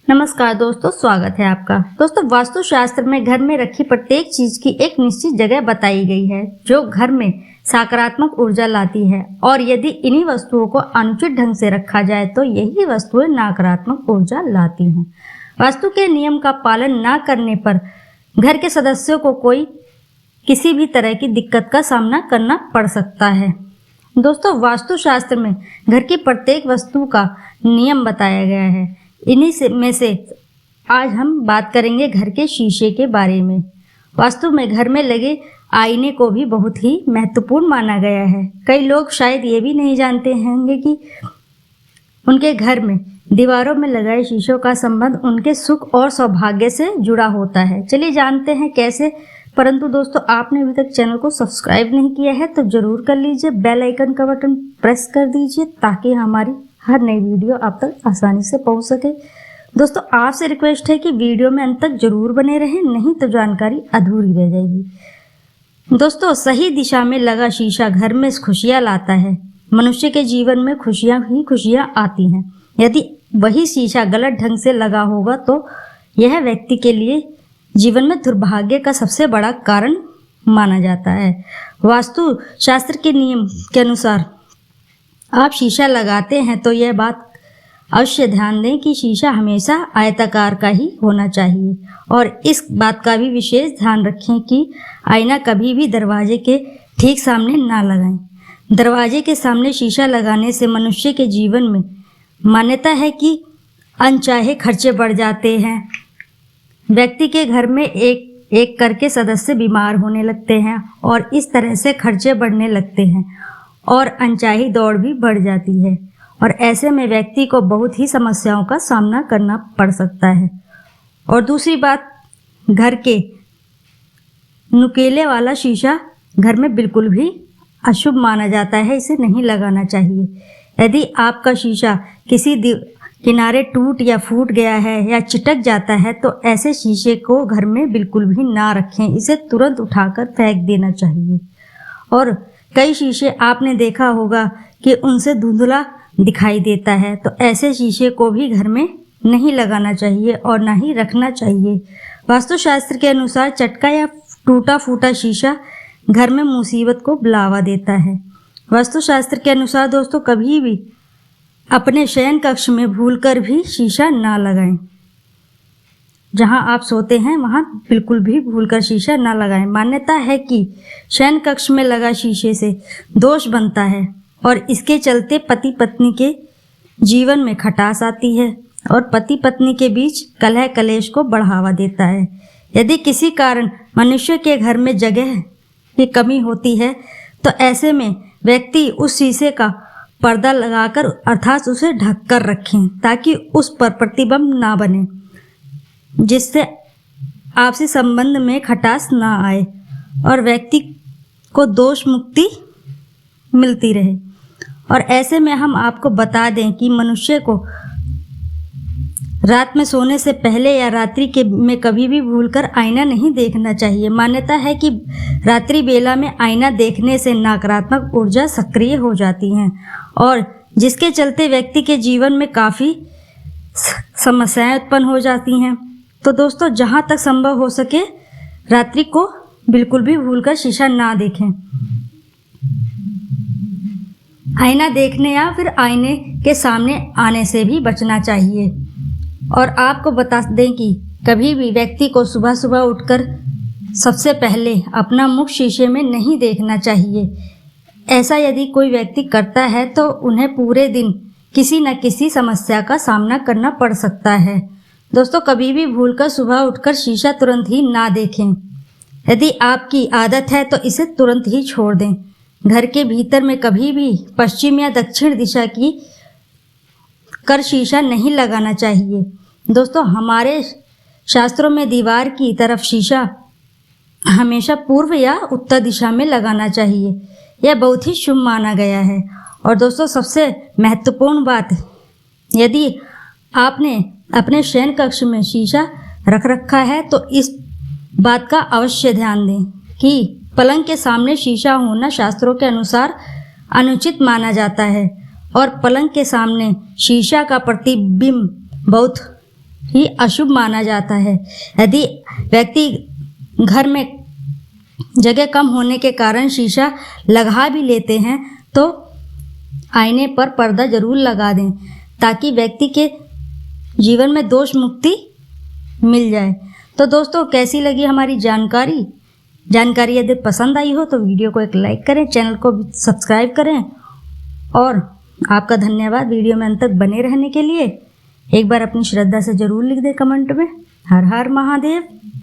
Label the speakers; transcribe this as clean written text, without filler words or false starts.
Speaker 1: नमस्कार दोस्तों, स्वागत है आपका। दोस्तों, वास्तुशास्त्र में घर में रखी प्रत्येक चीज की एक निश्चित जगह बताई गई है जो घर में सकारात्मक ऊर्जा लाती है, और यदि इन्हीं वस्तुओं को अनुचित ढंग से रखा जाए तो यही वस्तुएं नकारात्मक ऊर्जा लाती हैं। वास्तु के नियम का पालन न करने पर घर के सदस्यों को किसी भी तरह की दिक्कत का सामना करना पड़ सकता है। दोस्तों, वास्तुशास्त्र में घर की प्रत्येक वस्तु का नियम बताया गया है। इन्हीं में से आज हम बात करेंगे घर के शीशे के बारे में। वास्तु में घर में लगे आईने को भी बहुत ही महत्वपूर्ण माना गया है। कई लोग शायद ये भी नहीं जानते होंगे कि उनके घर में दीवारों में लगाए शीशों का संबंध उनके सुख और सौभाग्य से जुड़ा होता है। चलिए जानते हैं कैसे। परंतु दोस्तों, आपने अभी तक चैनल को सब्सक्राइब नहीं किया है तो जरूर कर लीजिए। बेल आइकन का बटन प्रेस कर दीजिए ताकि हमारी हर नई वीडियो आप तक आसानी से पहुंच सके। दोस्तों, आपसे रिक्वेस्ट है कि वीडियो में अंत तक जरूर बने रहें, नहीं तो जानकारी अधूरी रह जाएगी। दोस्तों, सही दिशा में लगा शीशा घर में खुशियां लाता है। मनुष्य के जीवन में खुशियां ही खुशियां आती हैं। यदि वही शीशा गलत ढंग से लगा होगा तो यह व्यक्ति के लिए जीवन में दुर्भाग्य का सबसे बड़ा कारण माना जाता है। वास्तु शास्त्र के नियम के अनुसार आप शीशा लगाते हैं तो यह बात अवश्य ध्यान दें कि शीशा हमेशा आयताकार का ही होना चाहिए, और इस बात का भी विशेष ध्यान रखें कि आईना कभी भी दरवाजे के ठीक सामने ना लगाएं। दरवाजे के सामने शीशा लगाने से मनुष्य के जीवन में मान्यता है कि अनचाहे खर्चे बढ़ जाते हैं। व्यक्ति के घर में एक एक करके सदस्य बीमार होने लगते हैं और इस तरह से खर्चे बढ़ने लगते हैं और अनचाही दौड़ भी बढ़ जाती है, और ऐसे में व्यक्ति को बहुत ही समस्याओं का सामना करना पड़ सकता है। और दूसरी बात, घर के नुकीले वाला शीशा घर में बिल्कुल भी अशुभ माना जाता है, इसे नहीं लगाना चाहिए। यदि आपका शीशा किसी किनारे टूट या फूट गया है या चिटक जाता है तो ऐसे शीशे को घर में बिल्कुल भी ना रखें, इसे तुरंत उठाकर फेंक देना चाहिए। और कई शीशे आपने देखा होगा कि उनसे धुंधला दिखाई देता है, तो ऐसे शीशे को भी घर में नहीं लगाना चाहिए और ना ही रखना चाहिए। वास्तुशास्त्र के अनुसार चटका या टूटा फूटा शीशा घर में मुसीबत को बुलावा देता है। वास्तुशास्त्र के अनुसार दोस्तों, कभी भी अपने शयन कक्ष में भूलकर भी शीशा ना लगाएं। जहां आप सोते हैं वहां बिल्कुल भी भूलकर शीशा ना लगाएं। मान्यता है कि शयन कक्ष में लगा शीशे से दोष बनता है और इसके चलते पति पत्नी के जीवन में खटास आती है और पति पत्नी के बीच कलह कलेश को बढ़ावा देता है। यदि किसी कारण मनुष्य के घर में जगह की कमी होती है तो ऐसे में व्यक्ति उस शीशे का पर्दा लगाकर अर्थात उसे ढककर रखें ताकि उस पर प्रतिबिंब ना बने, जिससे आपसी संबंध में खटास ना आए और व्यक्ति को दोष मुक्ति मिलती रहे। और ऐसे में हम आपको बता दें कि मनुष्य को रात में सोने से पहले या रात्रि में कभी भी भूलकर आईना नहीं देखना चाहिए। मान्यता है कि रात्रि बेला में आईना देखने से नकारात्मक ऊर्जा सक्रिय हो जाती हैं और जिसके चलते व्यक्ति के जीवन में काफ़ी समस्याएं उत्पन्न हो जाती हैं। तो दोस्तों, जहां तक संभव हो सके रात्रि को बिल्कुल भी भूलकर शीशा ना देखें। आईना देखने या फिर आईने के सामने आने से भी बचना चाहिए। और आपको बता दें कि कभी भी व्यक्ति को सुबह सुबह उठकर सबसे पहले अपना मुख शीशे में नहीं देखना चाहिए। ऐसा यदि कोई व्यक्ति करता है तो उन्हें पूरे दिन किसी न किसी समस्या का सामना करना पड़ सकता है। दोस्तों, कभी भी भूलकर सुबह उठकर शीशा तुरंत ही ना देखें। यदि आपकी आदत है तो इसे तुरंत ही छोड़ दें। घर के भीतर में कभी भी पश्चिम या दक्षिण दिशा की कर शीशा नहीं लगाना चाहिए। दोस्तों, हमारे शास्त्रों में दीवार की तरफ शीशा हमेशा पूर्व या उत्तर दिशा में लगाना चाहिए। यह बहुत ही शुभ माना गया है। और दोस्तों, सबसे महत्वपूर्ण बात, यदि आपने अपने शयन कक्ष में शीशा रख रखा है तो इस बात का अवश्य ध्यान दें कि पलंग के सामने शीशा होना शास्त्रों के अनुसार अनुचित माना जाता है और पलंग के सामने शीशा का प्रतिबिंब बहुत ही अशुभ माना जाता है। यदि व्यक्ति घर में जगह कम होने के कारण शीशा लगा भी लेते हैं तो आईने पर पर्दा जरूर लगा दें ताकि व्यक्ति के जीवन में दोष मुक्ति मिल जाए। तो दोस्तों, कैसी लगी हमारी जानकारी यदि पसंद आई हो तो वीडियो को एक लाइक करें, चैनल को सब्सक्राइब करें और आपका धन्यवाद वीडियो में अंत तक बने रहने के लिए। एक बार अपनी श्रद्धा से जरूर लिख दें कमेंट में। हर हर महादेव।